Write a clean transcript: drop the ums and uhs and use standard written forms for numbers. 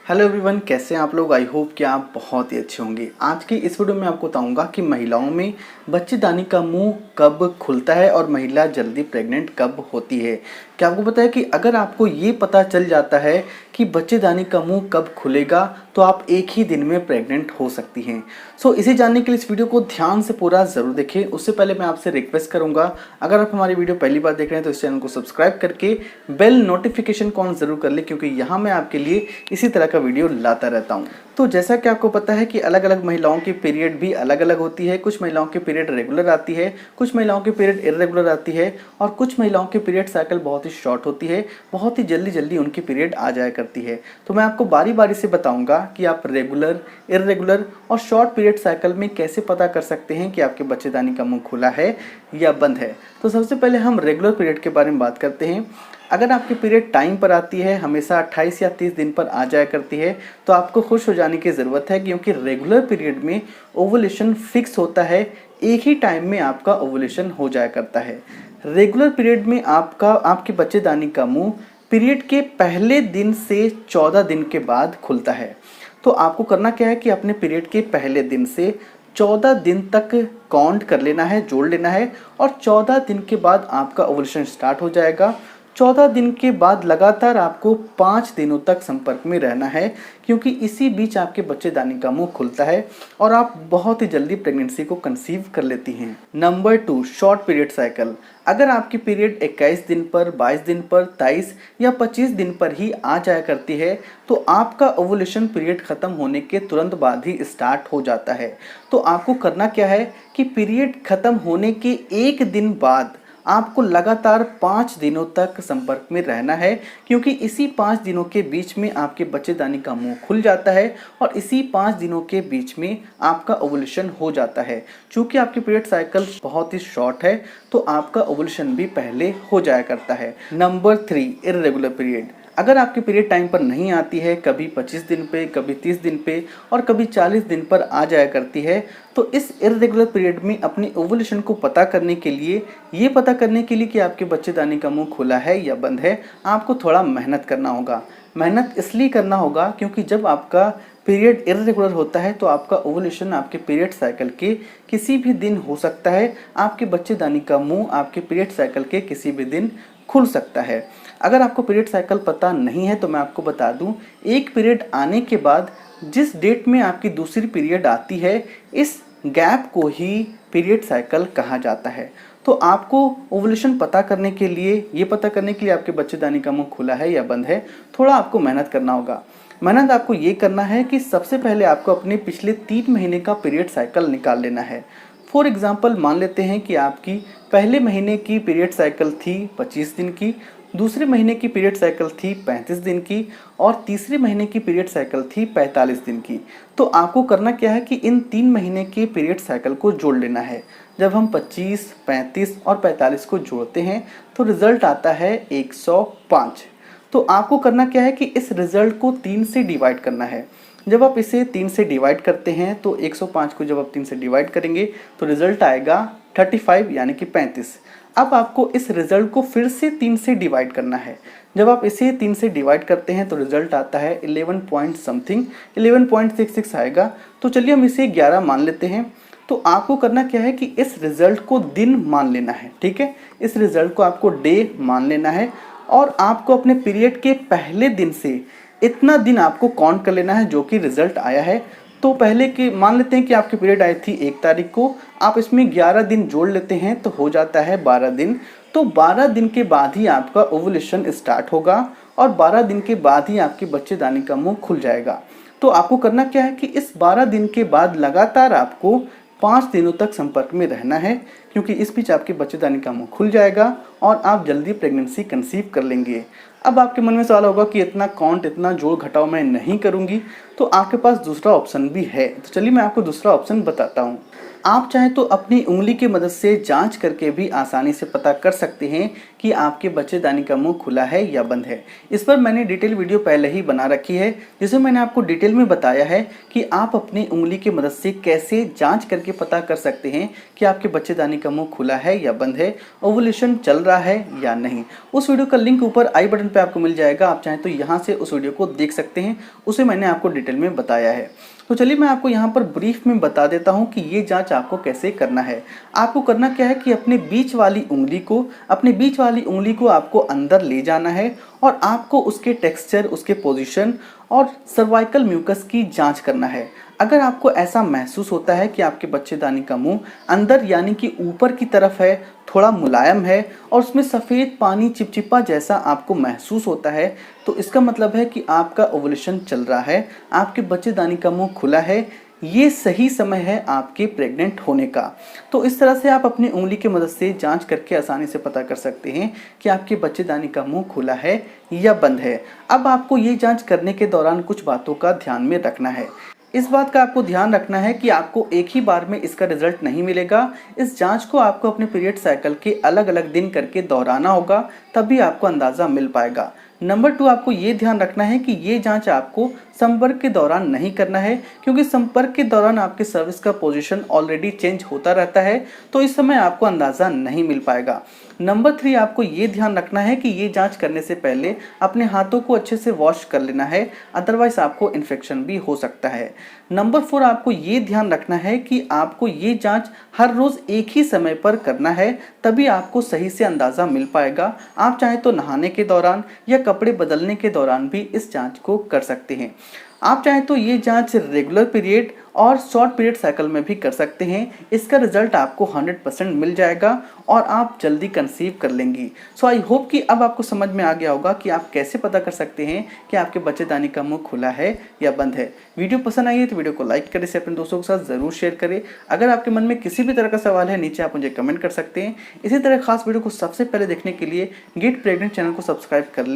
Hello everyone, कैसे हैं आप लोग। आई होप कि आप बहुत ही अच्छे होंगे। आज की इस वीडियो में आपको बताऊंगा कि महिलाओं में बच्चेदानी का मुंह कब खुलता है और महिला जल्दी प्रेग्नेंट कब होती है। क्या आपको पता है कि अगर आपको ये पता चल जाता है कि बच्चेदानी का मुंह कब खुलेगा तो आप एक ही दिन में प्रेग्नेंट हो सकती हैं। इसे जानने के लिए इस वीडियो को ध्यान से पूरा ज़रूर देखें। उससे पहले मैं आपसे रिक्वेस्ट करूंगा, अगर आप हमारी वीडियो पहली बार देख रहे हैं तो इस चैनल को सब्सक्राइब करके बेल नोटिफिकेशन को ऑन ज़रूर कर लें, क्योंकि यहाँ मैं आपके लिए इसी तरह का वीडियो लाता रहता हूँ। तो जैसा कि आपको पता है कि अलग अलग महिलाओं की पीरियड भी अलग अलग होती है। कुछ महिलाओं की पीरियड रेगुलर आती है, कुछ महिलाओं की पीरियड इरेगुलर आती है और कुछ महिलाओं की पीरियड साइकिल बहुत ही शॉर्ट होती है, बहुत ही जल्दी जल्दी उनकी पीरियड आ जाया करती है। तो मैं आपको बारी बारी से बताऊंगा कि आप रेगुलर, इरेगुलर और शॉर्ट पीरियड साइकिल में कैसे पता कर सकते हैं कि आपके बच्चेदानी का मुंह खुला है या बंद है। तो सबसे पहले हम रेगुलर पीरियड के बारे में बात करते हैं। अगर आपकी पीरियड टाइम पर आती है, हमेशा 28 या 30 दिन पर आ जाया करती है, तो आपको खुश हो जाने की ज़रूरत है, क्योंकि रेगुलर पीरियड में ओवुलेशन फिक्स होता है। एक ही टाइम में आपका ओवुलेशन हो जाया करता है। रेगुलर पीरियड में आपके बच्चेदानी का मुंह पीरियड के पहले दिन से 14 दिन के बाद खुलता है। तो आपको करना क्या है कि अपने पीरियड के पहले दिन से 14 दिन तक काउंट कर लेना है, जोड़ लेना है, और 14 दिन के बाद आपका ओवुलेशन स्टार्ट हो जाएगा। 14 दिन के बाद लगातार आपको 5 दिनों तक संपर्क में रहना है, क्योंकि इसी बीच आपके बच्चेदानी का मुंह खुलता है और आप बहुत ही जल्दी प्रेगनेंसी को कंसीव कर लेती हैं। Number 2, short period cycle. अगर आपकी पीरियड 21 दिन पर, 22 दिन पर, 23 या 25 दिन पर ही आ जाया करती है, तो आपका ओवुलेशन पीरियड खत्म होने के तुरंत बाद ही स्टार्ट हो जाता है। तो आपको करना क्या है कि पीरियड खत्म होने के एक दिन बाद आपको लगातार 5 दिनों तक संपर्क में रहना है, क्योंकि इसी 5 दिनों के बीच में आपके बच्चेदानी का मुंह खुल जाता है और इसी 5 दिनों के बीच में आपका ओवुलेशन हो जाता है। चूँकि आपकी पीरियड साइकिल बहुत ही शॉर्ट है, तो आपका ओवुलेशन भी पहले हो जाया करता है। Number 3, irregular period. अगर आपकी पीरियड टाइम पर नहीं आती है, कभी 25 दिन पे, कभी 30 दिन पे और कभी 40 दिन पर आ जाया करती है, तो इस इरेगुलर पीरियड में अपनी ओवुलेशन को पता करने के लिए, ये पता करने के लिए कि आपके बच्चेदानी का मुंह खुला है या बंद है, आपको थोड़ा मेहनत करना होगा। मेहनत इसलिए करना होगा क्योंकि जब आपका पीरियड इरेगुलर होता है तो आपका ओवुलेशन आपके पीरियड साइकिल के किसी भी दिन हो सकता है। आपके बच्चेदानी का मुंह आपके पीरियड साइकिल के किसी भी दिन खुल सकता है। अगर आपको पीरियड साइकिल पता नहीं है तो मैं आपको बता दूं, एक पीरियड आने के बाद जिस डेट में आपकी दूसरी पीरियड आती है, इस गैप को ही पीरियड साइकिल कहा जाता है। तो आपको ओवुलेशन पता करने के लिए, ये पता करने के लिए आपके बच्चेदानी का मुंह खुला है या बंद है, थोड़ा आपको मेहनत करना होगा। मेहनत आपको ये करना है कि सबसे पहले आपको अपने पिछले 3 महीने का पीरियड साइकिल निकाल लेना है। फॉर एग्जाम्पल, मान लेते हैं कि आपकी पहले महीने की पीरियड साइकिल थी 25 दिन की, दूसरे महीने की पीरियड साइकिल थी 35 दिन की और तीसरे महीने की पीरियड साइकिल थी 45 दिन की। तो आपको करना क्या है कि इन 3 महीने के पीरियड साइकिल को जोड़ लेना है। जब हम 25, 35 और 45 को जोड़ते हैं तो रिजल्ट आता है 105। तो आपको करना क्या है कि इस रिजल्ट को 3 से डिवाइड करना है। जब आप इसे 3 से डिवाइड करते हैं तो 105 को जब आप 3 से डिवाइड करेंगे तो रिजल्ट आएगा 35, यानी कि 35। अब आपको इस रिजल्ट को फिर से 3 से डिवाइड करना है। जब आप इसे 3 से डिवाइड करते हैं तो रिजल्ट आता है 11 पॉइंट समथिंग, 11.66 आएगा। तो चलिए हम इसे 11 मान लेते हैं। तो आपको करना क्या है कि इस रिजल्ट को दिन मान लेना है, ठीक है। इस रिजल्ट को आपको डे मान लेना है और आपको अपने पीरियड के पहले दिन से इतना दिन आपको काउंट कर लेना है जो कि रिजल्ट आया है। तो पहले के मान लेते हैं कि आपकी पीरियड आई थी 1 तारीख को, आप इसमें 11 दिन जोड़ लेते हैं तो हो जाता है 12 दिन। तो 12 दिन के बाद ही आपका ओवुलेशन स्टार्ट होगा और 12 दिन के बाद ही आपके बच्चेदानी का मुंह खुल जाएगा। तो आपको करना क्या है कि इस 12 दिन के बाद लगातार आपको 5 दिनों तक संपर्क में रहना है, क्योंकि इस बीच आपके बच्चेदानी का मुंह खुल जाएगा और आप जल्दी प्रेगनेंसी कंसीव कर लेंगे। अब आपके मन में सवाल होगा कि इतना काउंट, इतना जोड़ घटाव मैं नहीं करूंगी, तो आपके पास दूसरा ऑप्शन भी है। तो चलिए मैं आपको दूसरा ऑप्शन बताता हूँ। आप चाहें तो अपनी उंगली की मदद से जांच करके भी आसानी से पता कर सकते हैं कि आपके बच्चेदानी का मुंह खुला है या बंद है। इस पर मैंने डिटेल वीडियो पहले ही बना रखी है, जिसमें मैंने आपको डिटेल में बताया है कि आप अपनी उंगली की मदद से कैसे जांच करके पता कर सकते हैं कि आपके बच्चेदानी का मुंह खुला है या बंद है, ओवुलेशन चल रहा है या नहीं। उस वीडियो का लिंक ऊपर आई बटन पे आपको मिल जाएगा, आप चाहें तो यहाँ से उस वीडियो को देख सकते हैं, उसे मैंने आपको डिटेल में बताया है। तो चलिए मैं आपको यहाँ पर ब्रीफ में बता देता हूँ कि ये जांच आपको कैसे करना है। आपको करना क्या है कि अपने बीच वाली उंगली को आपको अंदर ले जाना है और आपको उसके टेक्सचर, उसके पोजीशन और सर्वाइकल म्यूकस की जांच करना है। अगर आपको ऐसा महसूस होता है कि आपके बच्चेदानी का मुंह अंदर यानी कि ऊपर की तरफ है, थोड़ा मुलायम है और उसमें सफ़ेद पानी चिपचिपा जैसा आपको महसूस होता है, तो इसका मतलब है कि आपका ओवुलेशन चल रहा है, आपके बच्चेदानी का मुंह खुला है, ये सही समय है आपके प्रेग्नेंट होने का। तो इस तरह से आप अपनी उंगली की मदद से जांच करके आसानी से पता कर सकते हैं कि आपके बच्चेदानी का मुंह खुला है या बंद है। अब आपको ये जांच करने के दौरान कुछ बातों का ध्यान में रखना है। इस बात का आपको ध्यान रखना है कि आपको एक ही बार में इसका रिजल्ट नहीं मिलेगा। इस जांच को आपको अपने पीरियड साइकिल के अलग अलग दिन करके दोहराना होगा, तभी आपको अंदाज़ा मिल पाएगा। नंबर 2, आपको ये ध्यान रखना है कि ये जांच आपको संपर्क के दौरान नहीं करना है, क्योंकि संपर्क के दौरान आपके सर्विस का पोजीशन ऑलरेडी चेंज होता रहता है, तो इस समय आपको अंदाज़ा नहीं मिल पाएगा। नंबर 3, आपको ये ध्यान रखना है कि ये जांच करने से पहले अपने हाथों को अच्छे से वॉश कर लेना है, अदरवाइज आपको इन्फेक्शन भी हो सकता है। नंबर 4, आपको ये ध्यान रखना है कि आपको ये जांच हर रोज़ एक ही समय पर करना है, तभी आपको सही से अंदाज़ा मिल पाएगा। आप चाहें तो नहाने के दौरान या कपड़े बदलने के दौरान भी इस जांच को कर सकते हैं। आप चाहें तो ये जांच रेगुलर पीरियड और शॉर्ट पीरियड साइकिल में भी कर सकते हैं। इसका रिजल्ट आपको 100% मिल जाएगा और आप जल्दी कंसीव कर लेंगी। सो आई होप कि अब आपको समझ में आ गया होगा कि आप कैसे पता कर सकते हैं कि आपके बच्चेदानी का मुंह खुला है या बंद है। वीडियो पसंद आई है तो वीडियो को लाइक करें, इसे अपने दोस्तों के साथ ज़रूर शेयर करें। अगर आपके मन में किसी भी तरह का सवाल है, नीचे आप मुझे कमेंट कर सकते हैं। इसी तरह खास वीडियो को सबसे पहले देखने के लिए गेट प्रेग्नेंट चैनल को सब्सक्राइब कर लें।